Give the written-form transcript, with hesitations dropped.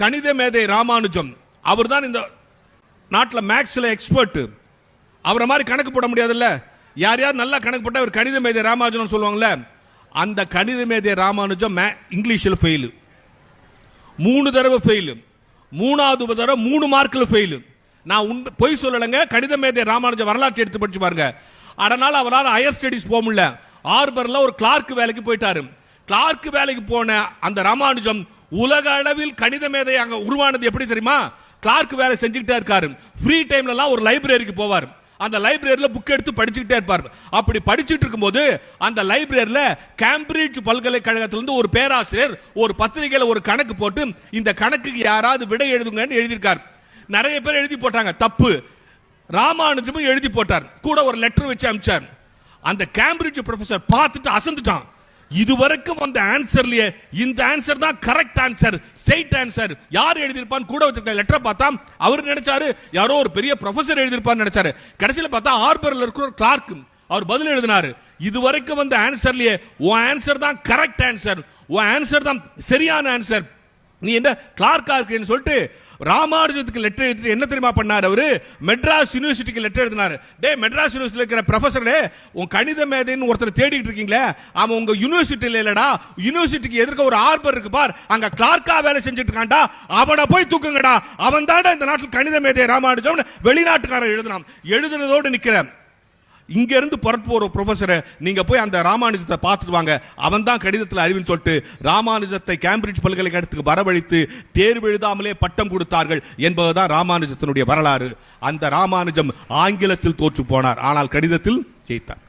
கணித மேதை ராமானுஜம், அவர் தான் இந்த நாட்டில் மேக்ஸ்ல எக்ஸ்பர்ட். அவரை மாதிரி கணக்கு போட முடியாதுல்ல. யார் யார் நல்லா கணக்கு போட்டா அவர் கணித மேதை ராமானுஜம் சொல்லுவாங்கல்ல. அந்த கணித மேதை ராமானுஜம் இங்கிலீஷில் ஃபெயிலு, 3 தடவை ஃபெயிலு, 3வது தடவை 3 மார்க்கில் ஃபெயிலு. நான் பொய் சொல்லலைங்க. கணித மேதை ராமானுஜம் வரலாற்று எடுத்து படிச்சு பாருங்க. அதனால அவரால் ஹையர் ஸ்டடிஸ் போக முடியல. ஆர்பர்ல ஒரு கிளார்க் வேலைக்கு போயிட்டாரு. கிளார்க் வேலைக்கு போன அந்த ராமானுஜம் உலக அளவில் கணித மேதையாக உருவானது எப்படி தெரியுமா? கிளார்க் வேலை செஞ்சுக்கிட்டே இருக்காரு. ஃப்ரீ டைம்லலாம் ஒரு லைப்ரரிக்கு போவார். அந்த லைப்ரரியில் புக் எடுத்து படிச்சுக்கிட்டே இருப்பார். அப்படி படிச்சுட்டு இருக்கும்போது அந்த லைப்ரரியில் கேம்பிரிட்ஜ் பல்கலைக்கழகத்திலிருந்து ஒரு பேராசிரியர் ஒரு பத்திரிகையில் ஒரு கணக்கு போட்டு இந்த கணக்குக்கு யாராவது விடை எழுதுங்கன்னு எழுதியிருக்கார். நிறைய பேர் எழுதி போட்டாங்க, தப்பு. ராமானுஜமும் எழுதி போட்டார், கூட ஒரு லெட்டர் வச்சு அனுப்பிச்சார். அந்த கேம்பிரிட்ஜ் ப்ரொஃபசர் பார்த்துட்டு அசந்துட்டான். இதுவரைக்கும் அந்த ஆன்சர்லயே இந்த ஆன்சர் தான் கரெக்ட் ஆன்சர், ஸ்ட்ரைட் ஆன்சர். யார் எழுதியிருப்பான்னு கூட வச்சிருக்க லெட்டரை பார்த்தா அவர் நினைச்சாரு யாரோ ஒரு பெரிய ப்ரொஃபசர் எழுதியிருப்பான்னு நினைச்சாரு. கடைசியில் பார்த்தா ஆர்பர்ல இருக்கிற ஒரு கிளார்க் அவர் பதில் எழுதினாரு. இதுவரைக்கும் அந்த ஆன்சர்லயே உன் ஆன்சர் தான் கரெக்ட் ஆன்சர், உன் ஆன்சர் தான் சரியான ஆன்சர், நீ என்ன கிளார்க்கா இருக்குன்னு சொல்லிட்டு ராமானுஜத்துக்கு லெட்டர் எழுதிட்டு என்ன தெரியுமா பண்ணாரு? அவரு மெட்ராஸ் யூனிவர்சிட்டிக்கு லெட்டர் எழுதினாரு. டே மெட்ராஸ் யூனிவர்சிட்டியில் இருக்கிற ப்ரொஃபசரே, உன் கணித மேதைன்னு ஒருத்தர் தேடிட்டு இருக்கீங்களே, அவன் உங்க யூனிவர்சிட்டியில் இல்லடா, யூனிவர்சிட்டிக்கு எதிர்க்க ஒரு ஆர்பர் இருக்கு பார், அங்க கிளார்க்கா வேலை செஞ்சுட்டு இருக்கான்டா, அவனை போய் தூக்குங்கடா, அவன் தாண்டா இந்த நாட்டில் கணித மேதை ராமானுஜம் வெளிநாட்டுக்காரன் எழுதினான். எழுதுனதோடு நிக்கிறேன். இங்க இருந்து புறப்பு ஒரு ப்ரொஃபசரை நீங்க போய் அந்த ராமானுஜத்தை பார்த்துட்டு வாங்க, அவன் தான் கணிதத்தில் அறிவுன்னு சொல்லிட்டு ராமானுஜத்தை கேம்பிரிட்ஜ் பல்கலைக்கழகத்துக்கு வரவழைத்து தேர்வு எழுதாமலே பட்டம் கொடுத்தார்கள் என்பதுதான் ராமானுஜத்தினுடைய வரலாறு. அந்த ராமானுஜம் ஆங்கிலத்தில் தோற்று போனார், ஆனால் கணிதத்தில் ஜெயித்தார்.